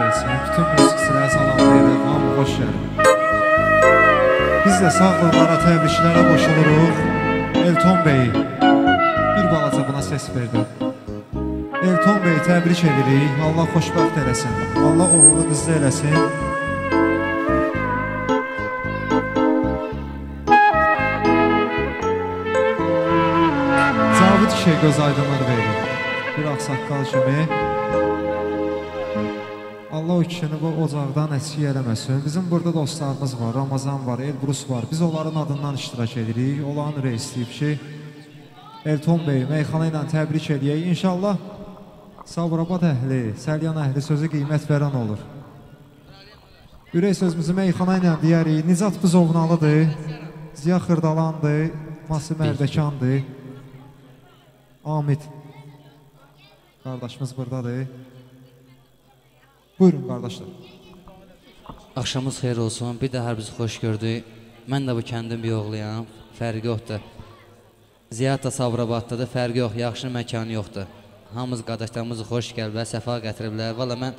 versin. Bütün musiqiçilərə salamlayırıq, hamı xoş gəlin. Biz də sağlıqlara, təbriklərə qoşuluruq. Elton Beyi bir balaca buna səs verdi. Elton Beyi təbrik edirik. Allah xoşbəxt eləsin. Allah oğlu qızlı eləsin. Cavid kişiyə göz aydınlığı verir. Bir ağsaqqal kimi. Allah o kişini bu ocaqdan əksik eləməsin. Bizim burada dostlarımız var, Ramazan var, Elbrus var. Biz onların adından iştirak edirik. Onların ürək istəyib ki, Elton Bey meyxana ilə təbrik edək. İnşallah Sabirabad əhli, Səlyan əhli sözü qiymət verən olur. Ürək sözümüzü meyxana ilə deyərik. Nicat Buzovnalıdır, Ziya Xırdalandır, Masim Ərdəkandır, Amid qardaşımız buradadır. Buyurun qardaşlar. Axşamınız xeyir olsun. Bir də hər bizi xoş gördük. Mən də bu kəndin bir oğluyam. Fərqi yoxdur. Ziyad da Sabirabaddadır. Fərqi yox. Yaxşı məkanı yoxdur. Hamımız qardaşlarımızı xoş gəliblər, səfa gətiriblər. Valla mən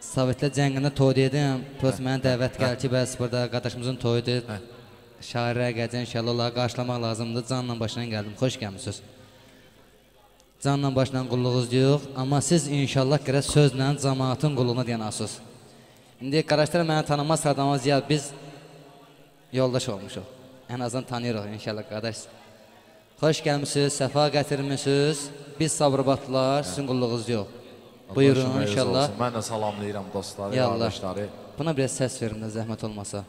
Sovetlər cəngində toy dedim. Pöz mənə dəvət gəl ki, bəs burada qardaşımızın toyudur. Şairə gələcək, inşallah onları qarşılamaq lazımdır. Canla başına gəldim. Xoş gəlmişsiniz. Canla başla qulluğunuz yox, amma siz inşallah qərəz sözlə cəmaatın qulluğuna deyənasınız. İndi qardaşlar mənə tanımazsa da Ziyad biz yoldaş olmuşuq. Ən azından tanıyırıq inşallah qardaş. Xoş gəlmişsiniz, səfa gətirmişsiniz. Biz Sabirabadlılar, sizin qulluğunuz yox. Buyurun inşallah. Mən də salamlayıram dostları, qardaşları. Buna biraz səs verin də zəhmət olmasa.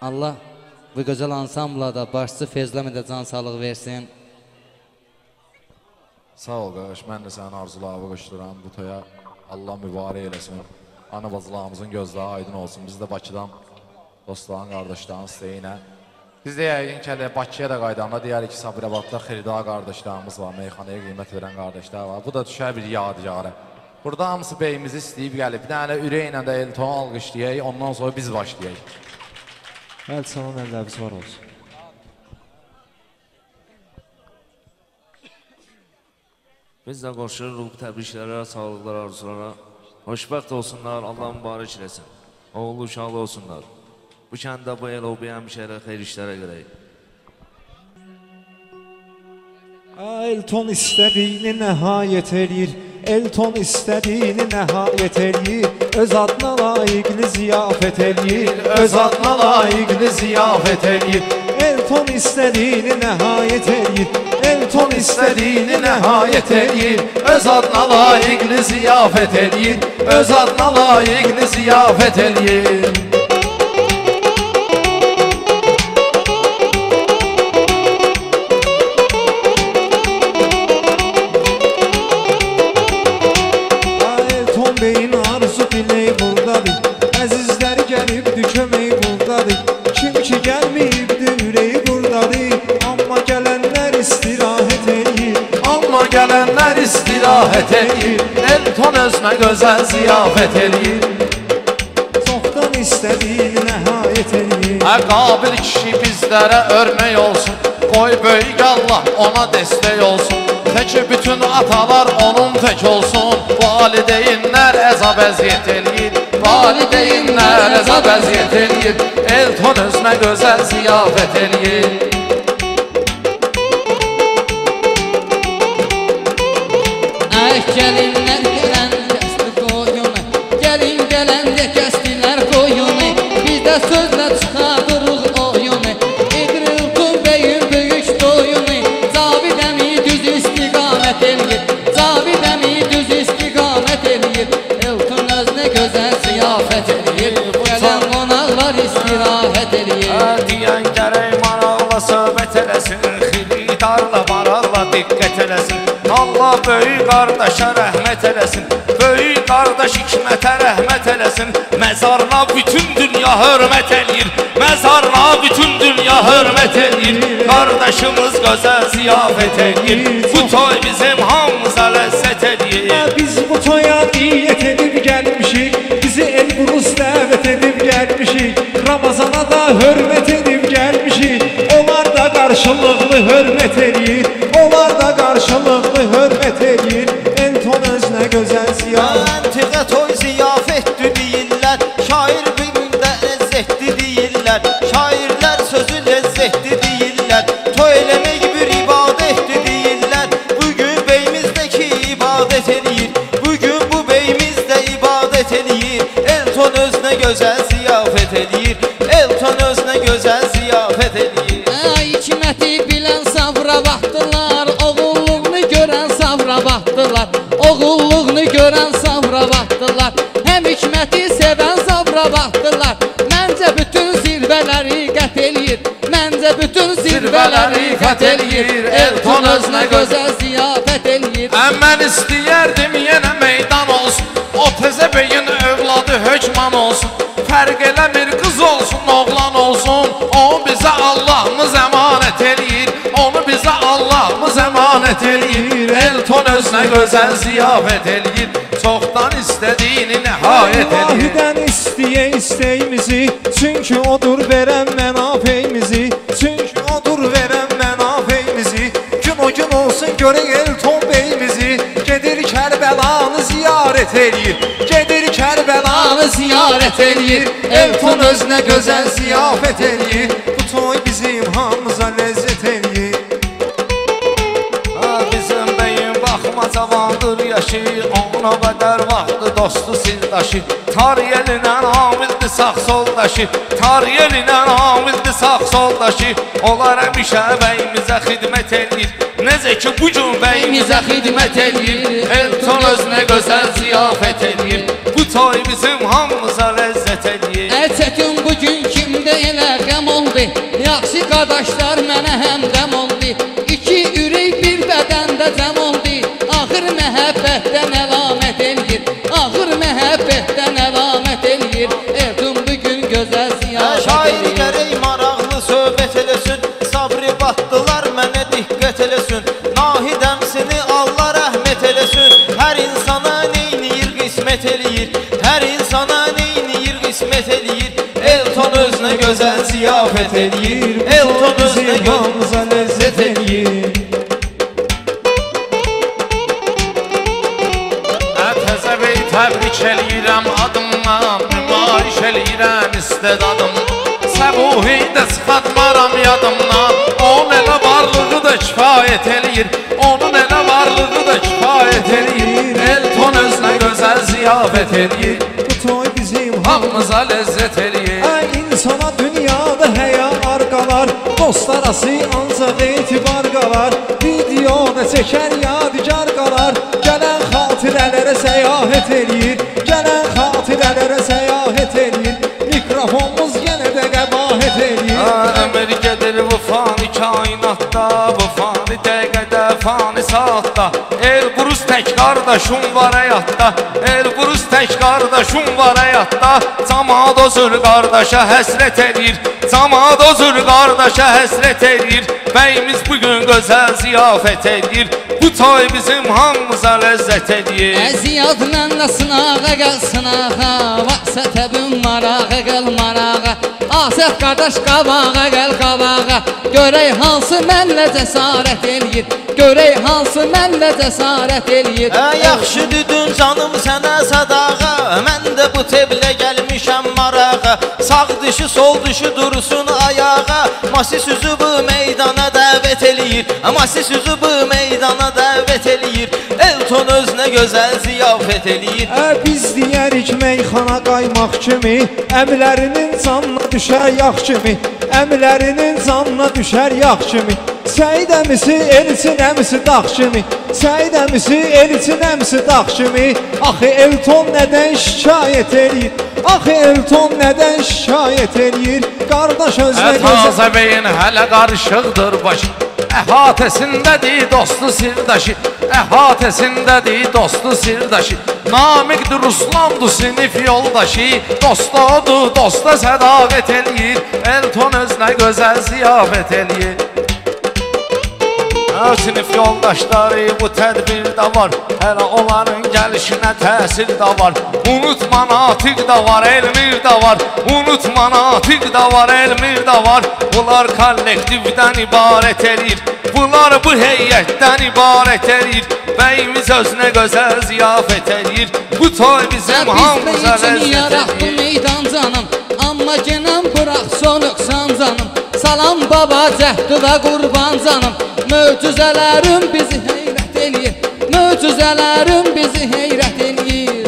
Allah bu gözəl ansambla da başçı Fezləmə də can sağlığı versin. Sağ ol qardaş, mən də sənin arzularına qoşduram bu toya. Allah mübarək eləsin. Ana bacılarımızın gözləri aydın olsun. Biz də Bakıdan dostların, qardaşların istəyinə. Biz də yəqin ki, Bakıya da qaydanda deyərik ki, Sabirabadda xeridar qardaşlarımız var, meyxanaya qiymət verən qardaşlar var. Bu da düşər bir yadigarə. Burada hamısı beyimizi istəyib gəlib. Bir dənə ürəklə də Eltonu alqışlayək, ondan sonra biz başlayaq. Bəli, salam əllərimiz var olsun. Biz də qoşuruq bu təbriklərə, sağlıqlara, arzulara. Xoşbəxt olsunlar, Allah mübarək eləsin. Oğlu uşaqlı olsunlar. Bu kəndə bu el o bir həmişələ xeyir işlərə görək. Elton istədiyini nəhayət eləyir. Elton istədiyini nəhayət eləyir. Öz adına layiqli ziyafət eləyir. Öz adına layiqli ziyafət eləyir. Elton istədiyini nəhayət eləyir. Elton istədiyini nəhayət eləyir. Öz adına layiqli ziyafət eləyir. Öz adına layiqli ziyafət eləyir. Elton Beyin arzu diləyi buradadır. Əzizləri gəlibdir, köməyi buradadır. Kim ki gəlməyibdir, ürəyi buradadır. Amma gələnlər istirahət eləyir. Amma gələnlər istirahət eləyir. Elton özünə gözəl ziyafət eləyir. Çoxdan istədiyini nəhayət eləyir. Qabil kişi bizlərə örmək olsun. Qoy böyük Allah ona dəstək olsun. Tək bütün atalar onun tək olsun. Valideynlər əzab əziyyət eləyir. Valideynlər əzab əziyyət eləyir. Elton özünə gözəl ziyafət eləyir. Gəlinlər gələndə kəsdi qoyunu. Gəlin gələndə kəstilər qoyunu. Biz də sözlə çıxardırıq oyunu. Edir Elton Beyin böyük doyunu. Cavid əmi düz istiqamət eləyir. Cavid əmi düz istiqamət eləyir. Elton özünə gözəl ziyafət eləyir. Gələn qonaqlar istirahət eləyir. Deyən gərək maraqla söhbət eləsin. Xilidarla maraqla diqqət eləsin. Allah böyük qardaşa rəhmət eləsin. Böyük qardaş hikmətə rəhmət eləsin. Məzarına bütün dünya hörmət eləyir. Məzarına bütün dünya hörmət eləyir. Qardaşımız gözəl ziyafət eləyir. Bu toy bizim hamımıza ləzzət eləyir. Biz bu toya niyyət edib gəlmişik. Bizi Elbrus dəvət edib gəlmişik. Ramazana da hörmət edib gəlmişik. Onlar da qarşılıqlı hörmət eləyir. Onlar da qarşılıqlı hörmət eləyir. Elton özünə gözəl ziyafət gözəl ziyafət eləyir. Elton özünə gözəl ziyafət eləyir. Hikməti bilən savra vaxtdılar, oğulluğunu görən savra vaxtdılar, oğulluğunu görən savra vaxtdılar, həm hikməti sevən savra vaxtdılar. Məncə bütün zirvələri qət eləyir, məncə bütün zirvələri qət eləyir. Elton özünə gözəl ziyafət eləyir. Mən istəyərdim yenə meydan olsun, o təzə beyin övladı hökman olsun. Fərq eləmir qız olsun, oğlan olsun, o bizə Allahımız əmanət eləyir, onu bizə Allahımız əmanət eləyir. Elton özünə gözəl ziyafət eləyir, çoxdan istədiyini nəhayət eləyir. İlahidən istəyə istəyimizi, çünki odur verən mənafeyimizi, çünki odur verən mənafeyimizi. Gün o gün olsun görək Elton beyimizi, gedir Kərbəlanı ziyarət eləyir, gedir Kərbəlanı ziyarət eləyir. Elton özünə gözəl ziyafət eləyir, bu toy bizim hamımıza ləzzət eləyir. Bizim beyin baxma cavandır yaşı, ona qədər vaxtı dostu sirdaşı. Tar yelinə amildi sağ soldaşı, tar yelinə amildi sağ soldaşı. Onlar həmişə bəyimizə xidmət eləyir, necə ki bugün bəyimizə xidmət eləyir. Elton özünə gözəl ziyafət eləyir, bu toy bizim hamımıza ləzzət eləyir. Çətin bugün kimdə elə qəm oldu, yaxşı qardaşlar mənə həmdəm oldu. İki ürək bir bədəndə cəm oldu, axır məhəbbətdən əlamət eləyir, axır məhəbbətdən əlamət eləyir. Elton bugün gözəl ziyafət Şair eləyir. gərək maraqlı söhbət eləsin, sabri batdılar mənə diqqət eləsin. Nahidəmsini Allah rəhmət eləsin, hər insana neyniyir qismət eləyir, hər insana neyniyir qismət eləyir. Elton özünə gözəl ziyafət eləyir, Elton özünə hamımıza ləzzət eləyir. Təzə bey təbrik eləyirəm adımdan, nümayiş eləyirəm istedadım. Səbuhi də çıxartmaram yadımdan, onun elə varlığı da kifayət eləyir, onun elə varlığı da kifayət eləyir. Elton özünə gözəl ziyafət eləyir, Bu toy bizim hamımıza ləzzət eləyir. İnsana dünyada həya arqalar, dost arası ancaq etibar qalar. Videoda çəkər yadigar qalar, gələn xatirələrə səyahət eləyir, gələn xatirələrə səyahət eləyir. Mikrofonumuz yenə də qəbahət eləyir. Ömür gedir bu fani kainatda, bu fani dəqiqədə, fani saatda. Elbrus tək qardaşım var həyatda, Elbrus tək qardaşım var həyatda. Camaat o zür qardaşa həsrət eləyir, camaat o zür qardaşa həsrət eləyir. Bəyimiz bugün gözəl ziyafət eləyir, bu toy bizim hamımıza ləzzət eləyir. Əziyad mənlə sınağa gəl sınağa, Vaqsa təbün marağa gəl marağa. Asət qardaş qabağa gəl qabağa, görək hansı mənlə cəsarət eləyir, görək hansı mənlə cəsarət eləyir. Yaxşı düdün canım sənə sadağa, mən də bu teblə gəlmişəm marağa. Sağ dişi sol dişi dursun ayağa, Masis üzü bu meydana dəvət eləyir, Masis üzü bu meydana dəvət eləyir. Elton özünə gözəl ziyafət eləyir. Biz deyərik meyxana qaymaq kimi, əmlərinin canına düşər yağ kimi, əmlərinin canına düşər yağ kimi. Səid əmisi elçin əmisi dağ kimi, Səid əmisi elçin əmisi dağ kimi. Axı Elton nədən şikayət eləyir, axı Elton nədən şikayət eləyir. Qardaş özünə gözəl. Təzə beyin hələ qarışıqdır başı, əhatəsindədir dostu sirdaşı, əhatəsindədir dostu sirdaşı. Namiqdir Ruslandır sinif yoldaşı, dosta odur, dosta sədaqət eləyir. Elton özünə gözəl ziyafət eləyir. Sinif yoldaşları bu tədbirdə var, hələ onların gəlişinə təsir də var. Unutma natiq də var, elmir də var, unutma natiq də var, elmir də var. Bunlar kollektivdən ibarət eləyir, bunlar bu heyətdən ibarət eləyir. Bəyimiz özünə gözəl ziyafət eləyir, bu toy bizim hamımıza ləzzət eləyir. Meydan canım, amma genəm bıraq sonuqsan canım. Salam baba cəhdi və qurban canım, möcüzələrim bizi heyrət eləyir, möcüzələrim bizi heyrət eləyir.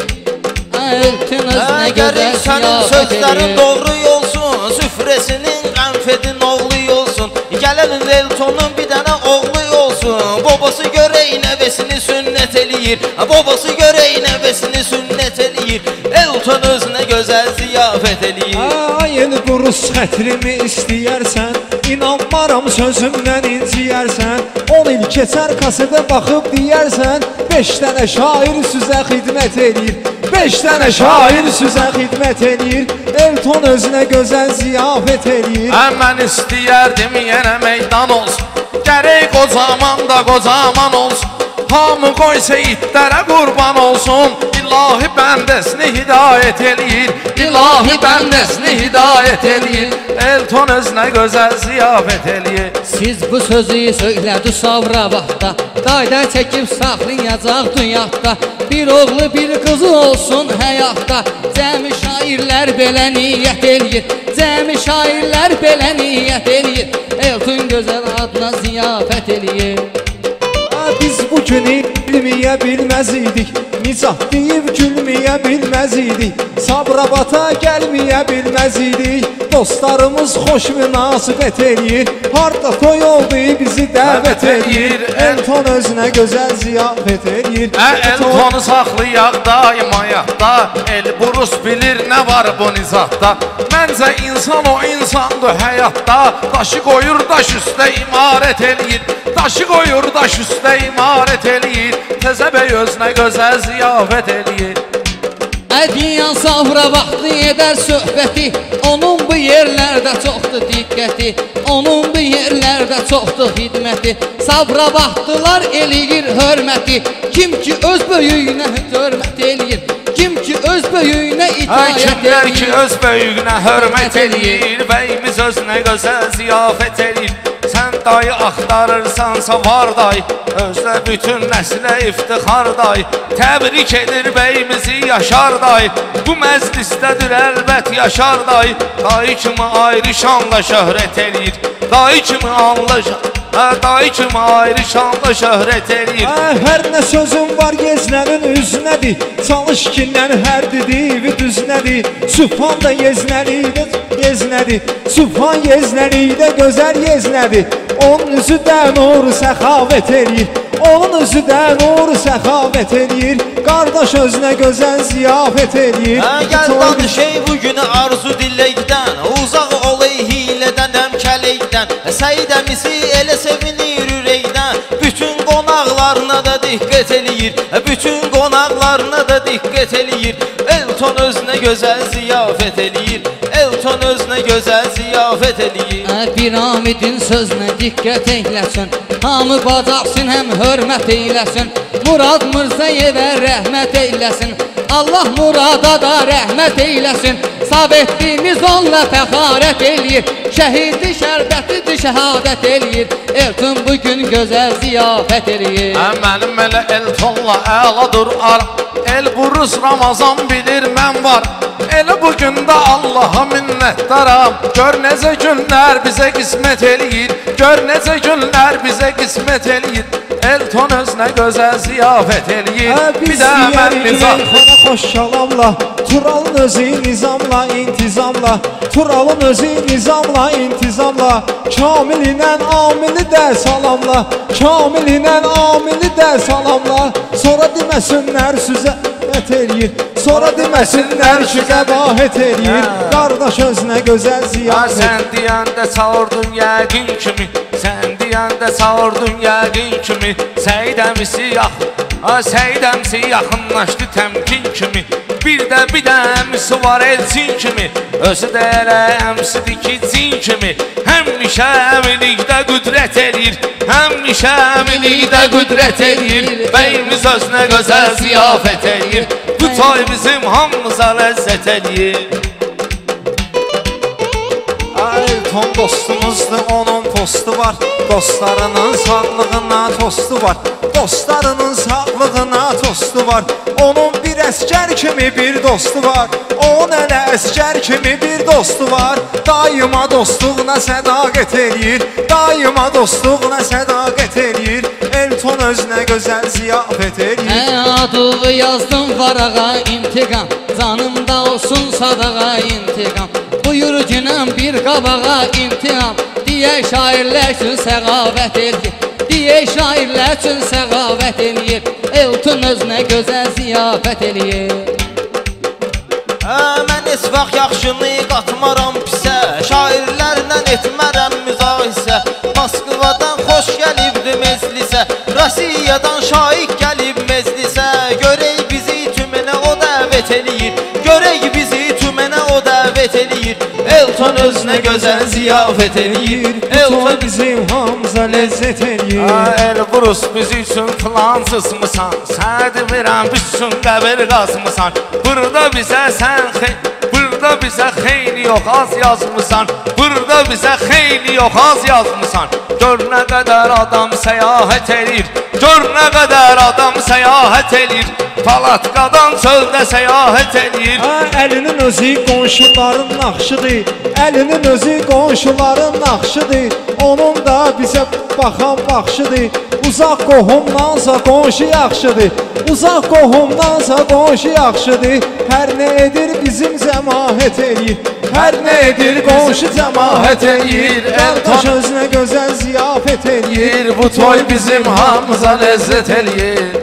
Eltiniz nə Gərək gözəl sənin ziyafət sözlərin eləyir. doğru olsun, süfrəsinin qənfedin oğlu olsun. Gələn Eltonun bir dənə oğlu olsun. Babası görək nəvəsini sünnət eləyir, babası görək nəvəsini sünnət eləyir. Elton özünə gözəl ziyafət eləyir. Ay Elbrus xətrimi istəyərsən, İnanmaram sözümdən inciyərsən. 10 il keçər kasetə baxıb deyərsən, 5 dənə şair süzə xidmət eləyir, 5 dənə şair süzə xidmət eləyir. Elton özünə gözəl ziyafət eləyir. Mən istəyərdim yenə meydan olsun, gərək qocaman da qocaman olsun. Hamı qoysa itlərə qurban olsun. İlahi bəndəsini hidayət eləyir, İlahi bəndəsini hidayət eləyir. Elton özünə gözəl ziyafət eləyir. Siz bu sözü söylədi Savrabatda, qayda çəkib saxlayacaq dünyada. Bir oğlu bir qızı olsun həyatda. Cəmi şairlər belə niyyət eləyir, cəmi şairlər belə niyyət eləyir. Elton gözəl adına ziyafət eləyir. Biz bugün ilmiyə bilməz idik, Nicat deyib gülməyə bilməz idik, Sabrabata gəlməyə bilməz idik. Dostlarımız xoş münasibət eləyir, harda toy oldu bizi dəvət eləyir. Elton özünə gözəl ziyafət eləyir. Eltonu saxlayaq daim ayaqda, Elbrus bilir nə var bu nizatda. Məncə insan o insandır həyatda, daşı qoyur daş üstə imarət eləyir, daşı qoyur daş üstə imarət eləyir. Təzə bəy özünə gözəl ziyafət eləyir. Ədiyan Savrabatlı edər söhbəti, onun bu yerlərdə çoxdur diqqəti, onun bu yerlərdə çoxdur xidməti. Savrabatlılar eləyir hörməti, kim ki öz böyüyünə hörmət eləyir, kim ki öz böyüyünə itayət Kimlər ki eləyir. öz böyüyünə hörmət eləyir, bəyimiz özünə gözəl ziyafət eləyir. Sən dayı axtarırsansa var dayı, özlə bütün nəslə iftixar dayı. Təbrik edir bəyimizi Yaşar dayı, bu məclisdədir əlbət Yaşar dayı. Dayı kimi ayrı şanla şöhrət eləyir, dayı kimi dayı kimi ayrı şanla şöhrət eləyir. Hər nə sözüm var yeznənin üzünədir, çalış kindən hər dediği düznədir. Sübhan da yeznədir, Sübhan yeznəlikdə gözəl yeznədir. Onun üzü də nur səxavət eləyir, onun üzü də nur səxavət eləyir. Qardaş özünə gözəl ziyafət eləyir. Gəl danışay bugünü arzu diləkdən, uzaq olay hilədən, əmkələkdən. Səydəmisi elə sevinir ürəkdən, bütün qonaqlarına da diqqət eləyir, bütün qonaqlarına da diqqət eləyir. Elton özünə gözəl ziyafət eləyir, Elton özünə gözəl ziyafət eləyir. Bir amidin sözünə diqqət eyləsin, hamı bacarsın həm hörmət eyləsin. Murad Mirzəyevə rəhmət eyləsin, Allah Murada da rəhmət eyləsin. Sovetimiz onunla fəxarət eləyir, şəhidi şərbətidir şəhadət eləyir. Elton bugün gözəl ziyafət eləyir. Mənim elə Eltonla əladır ar, Elbrus Ramazan bilir mən var. Elə bugün də Allaha minnətdaram, gör necə günlər bizə qismət eləyir, gör necə günlər bizə qismət eləyir. Elton özünə gözəl ziyafət eləyir, bir də mən nizam. Eltona xoş kəlamla, Turalın özü nizamla, intizamla, Turalın özü nizamla, intizamla, Kamilinə amili də salamla, Kamilinə amili də salamla. Sonra deməsinlər süzə eləyir, sonra deməsinlər ki qəbahət eləyir. Qardaş özünə gözəl ziyafət. Sən deyəndə çağırdın yəqin kimi, sən deyəndə çağırdın yəqin kimi. Səydəmisi yaxınlaşdı təmkin kimi, bir də əmisi var elçin kimi. Özü də elə əmsidir ki cin kimi, həmişə əmilikdə qüdrət eləyir, həmişə əmilikdə qüdrət eləyir. Bəyimiz özünə gözəl ziyafət eləyir, bu toy bizim hamımıza ləzzət eləyir. Elton dostumuzdur, onun postu var, dostlarının sağlığına tostu var, dostlarının sağlığına tostu var. Onun bir əskər kimi bir dostu var, onun elə əskər kimi bir dostu var. Daima dostluğuna sədaqət eləyir, daima dostluğuna sədaqət eləyir. Elton özünə gözəl ziyafət eləyir. Adı yazdım varağa intiqam, canımda olsun sadağa intiqam. Buyur günəm bir qabağa intiqam, deyə şairlər üçün səğavət eləyir. Deyə şairlər üçün səğavət eləyir. Elton özünə gözəl ziyafət eləyir. Mən heç vaxt yaxşını qatmaram pisə, şairlərlə etmərəm müzahisə. Moskvadan xoş gəlibdi meclisə, Rusiyadan şaik gəlib meclisə. Görək bizi tümənə o dəvət eləyir, görək bizi tümənə o dəvət eləyir. Elton özünə gözəl ziyafət eləyir. Elton bizim hamıza ləzzət eləyir. Elbrus biz üçün plansızmısan, sənə demirəm bütün qəbir qazmısan. Burada bizə burada bizə xeyli yox az yazmısan. Burada bizə xeyli yox az yazmısan. Gör nə qədər adam səyahət edir, gör nə qədər adam səyahət edir. Palatqadan çöldə səyahət edir. Əlinin özü qonşuların naxşıdır, əlinin özü qonşuların naxşıdır. Onun da bizə baxan baxşıdır. Uzaq qohumdansa qonşu yaxşıdır, uzaq qohumdansa qonşu yaxşıdır. Hər nə edir bizim cəmaət eləyir, hər nə edir qonşu cəmaət eləyir. Qardaş özünə gözəl ziyafət eləyir. Bu toy bizim hamıza ləzzət eləyir.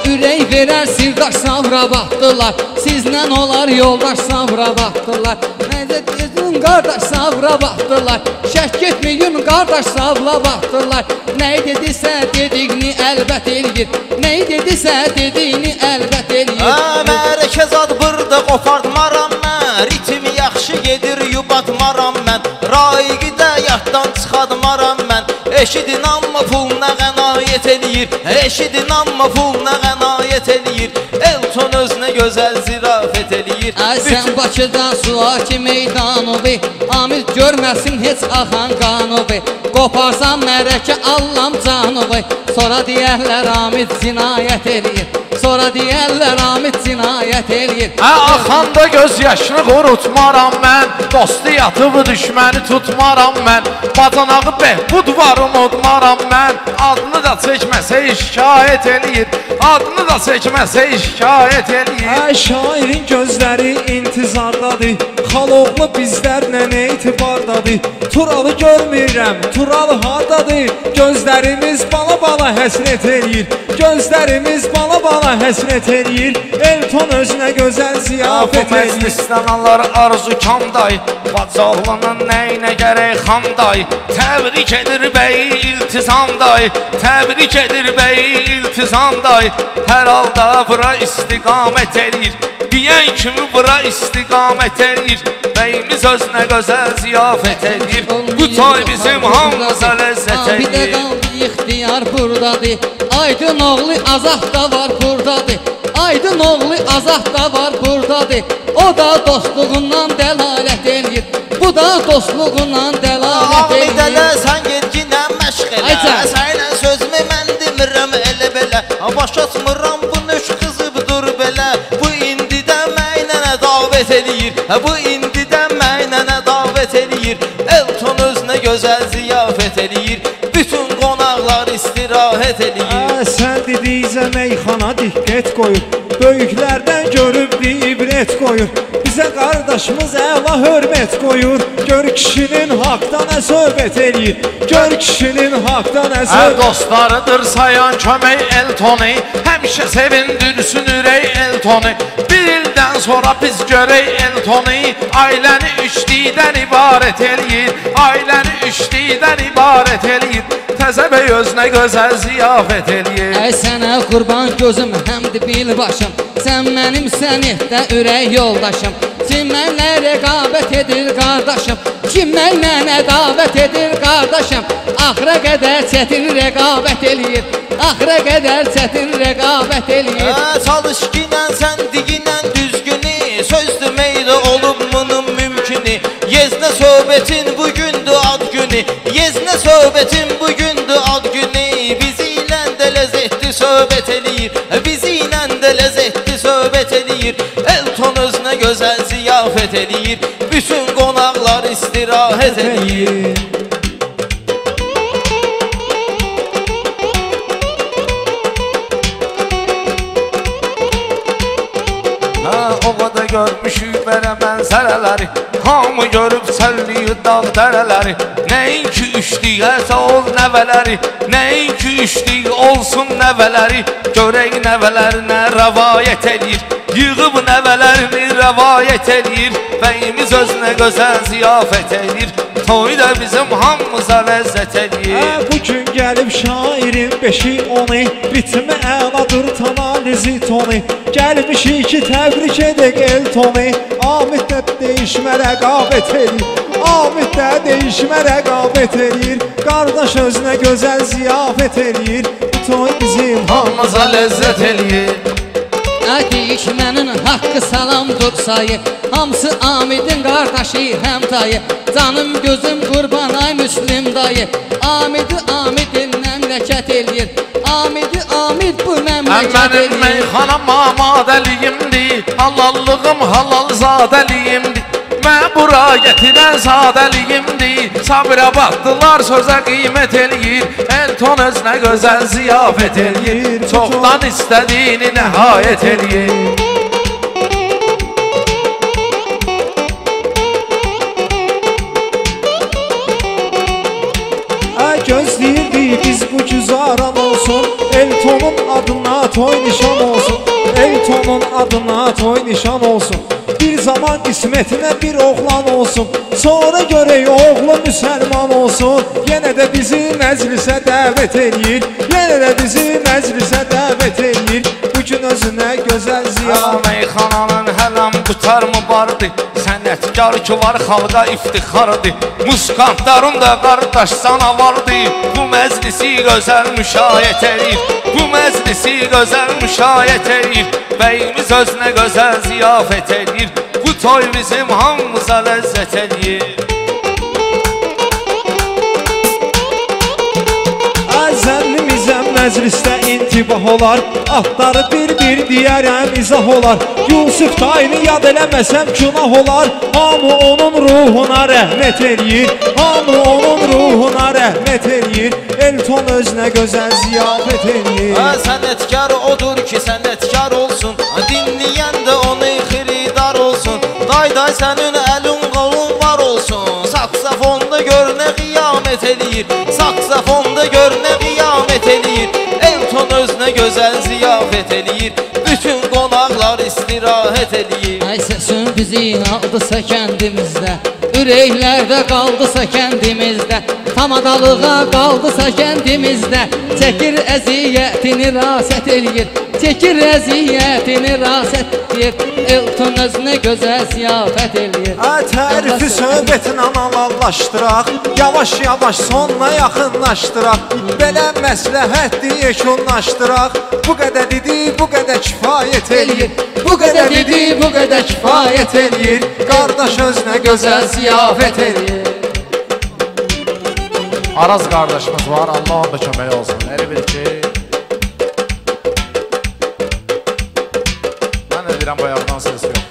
Ürək verər sirdaş savra baxdılar, sizlə olar yoldaş savra baxdılar. Nədə dedin qardaş savra baxdılar, şək getməyin qardaş savla baxdılar. Nə dedisə dediyini əlbət eləyir, nə dedisə dediyini əlbət eləyir. Mərkəzad burada qopardmaram mən, ritmi yaxşı gedir yubatmaram mən. Raiqi də yaddan çıxadmaram mən. Eşidin amma puluna qənaət eləyir, eşidin amma puluna qənaət eləyir. Elton özünə gözəl zirafət eləyir. Sən Bakıda Suaki meydanıvi, Amil görməsin heç axan qanuvi. Qoparsan mərəkə allam canıvi, sonra deyərlər Amil cinayət eləyir, sonra deyərlər Amil cinayət eləyir. Axanda göz yaşını qurutmaram mən, dostu yatıb düşməni tutmaram mən. Bacanağı bəhbud var unutmaram mən, adını da çəkməsə şikayət eləyir, adını da çəkməsə şikayət eləyir. Şairin gözləri intizardadır, Xaloğlu bizlərlə etibardadır. Turalı görmürəm, Turalı hardadır? Gözlərimiz bala-bala həsrət eləyir, gözlərimiz bala-bala həsrət eləyir. Elton özünə gözəl ziyafət Bu eləyir. məclisdən alır arzu kamday, Bacağlının nəyinə gərək xamday. Təbrik edir bəyi iltizamday, təbrik edir bəyi iltizamday. Hər halda bura istiqamət eləyir, deyən kimi bura istiqamət eləyir. Bəyimiz özünə gözəl ziyafət eləyir, bu toy bizim hamımıza ləzzət Bir də eləyir. qaldı ixtiyar buradadır, Aydın oğlu Azad da var buradadır, Aydın oğlu Azad da var buradadır. O da dostluğundan dəlalət eləyir, bu da dostluğundan dəlalət eləyir. Ağlıdələ sən getginə məşq elə, sənə sözümü mən demirəm elə belə. Baş açmıram bu nöş qızıbdır belə, bu indidən mənə davət eləyir, bu indidən mənə davət eləyir. Elton özünə gözəl ziyafət eləyir, bütün qonaqlar istirahət eləyir. Sən dediyizə meyxana diqqət qoyur, böyüklərdən görüb ibrət qoyur. Bizə qardaşımız əla hörmət qoyur, gör kişinin haqdan söhbət eləyir, gör kişinin haqdan söhbət. Dostlarıdır sayan kömək Eltonu, həmişə sevindirsin ürək Eltonu. Bir ildən sonra biz görək Eltonu, ailəni üçlükdən ibarət eləyir, ailəni üçlükdən ibarət eləyir. Təzə bəy özünə gözəl ziyafət eləyir. Sənə qurban gözüm həmdi bil başım, sən mənim sənətdə ürək yoldaşım. Kim mənlə rəqabət edir qardaşım, kim mənlə davət edir qardaşım. Axıra qədər çətin rəqabət eləyir, axıra qədər çətin rəqabət eləyir. Çalış ginən sən diginən düzgünü, söz deməklə olub bunun mümkünü. Yeznə söhbətin bugündür ad günü, yeznə söhbətin bugündür ad günü. Bizi ilə də ləzzətli söhbət eləyir, bizi ilə də ləzzətli söhbət eləyir. Elton özünə gözəl ziyafət eləyir, bütün qonaqlar istirahət eləyir. dərələri Hamı görüb çəlliyir dağ dərələri Nəinki üçlük ol nəvələri Nəinki üçlük olsun nəvələri Görək nəvələrinə rəvayət edir Yığıb nəvələrini rəvayət edir Bəyimiz özünə gözəl ziyafət edir Toy da bizim hamımıza ləzzət edir Bugün gəlib şairin 5-i 10'i Ritmi əladır tanalizi toni Gəlmişik ki təbrik edək Eltoni Amid də deyişmə rəqabət edir Amid də deyişmə rəqabət edir Qardaş özünə gözəl ziyafət edir Bu toy bizim hamımıza ləzzət edir Dəyişmənin haqqı salamdır sayı Hamısı Amidin qardaşı həm dayı Canım gözüm qurban ay Müslüm dayı Amidi Amidin məmləkət eləyir Amidi Amid bu məmləkət Mənim eləyir meyxanam amadəliyimdir Halallığım halal zadəliyimdir Mən bura gətirən sadəliyimdir Sabirabadlılar sözə qiymət eləyir Elton özünə gözəl ziyafət eləyir Çoxdan istədiyini nəhayət eləyir Gözləyirdik biz bu güzaran olsun Eltonun adına toy nişan olsun Eltonun adına toy nişan olsun Bir zaman qismətinə bir oğlan olsun Sonra görək oğlu müsəlman olsun Yenə də bizi məclisə dəvət eləyir Yenə də bizi məclisə dəvət eləyir Bugün özünə gözəl ziyan Meyxananın hələm qutarmı bardı Sənətkar ki var xalqa iftixardı Muskantların da qardaş sana vardı Bu məclisi gözəl müşayiət edir Bu məclisi gözəl müşayiət edir Bəyimiz özünə gözəl ziyafət edir Bu toy bizim hamımıza ləzzət edir Zənlimizə məclisdə intibah olar Atları bir-bir deyərəm izah olar Yusuf dayını yad eləməsəm günah olar Hamı onun ruhuna rəhmət eləyir Hamı onun ruhuna rəhmət eləyir Elton özünə gözəl ziyafət eləyir Sənətkar odur ki sənətkar olsun Dinləyən də onu xiridar olsun Day sənin əlin qolun var olsun Saksafonda gör nə qiyamət eləyir Saksafonda gör nə qiyamət eləyir Elton özünə gözəl ziyafət eləyir Bütün qonaqlar istirahət eləyir Ay səsin bizi aldısa kəndimizdə Ürəklərdə qaldısa kəndimizdə Tamadalığa qaldısa kəndimizdə Çəkir əziyyətini rasət eləyir Çəkir əziyyətini rasət eləyir Elton özünə gözəl ziyafət eləyir Tərifi söhbətinə anallaşdıraq Yavaş-yavaş sonuna yaxınlaşdıraq Belə məsləhətdir yekunlaşdıraq Bu qədər dedi, bu qədər kifayət eləyir Bu qədər dedi, bu qədər kifayət eləyir Qardaş özünə gözəl ziyafət eləyir Araz qardaşımız var, Allah onda kömək olsun. Elə bil ki, mən də deyirəm, bayaqdan ses yox.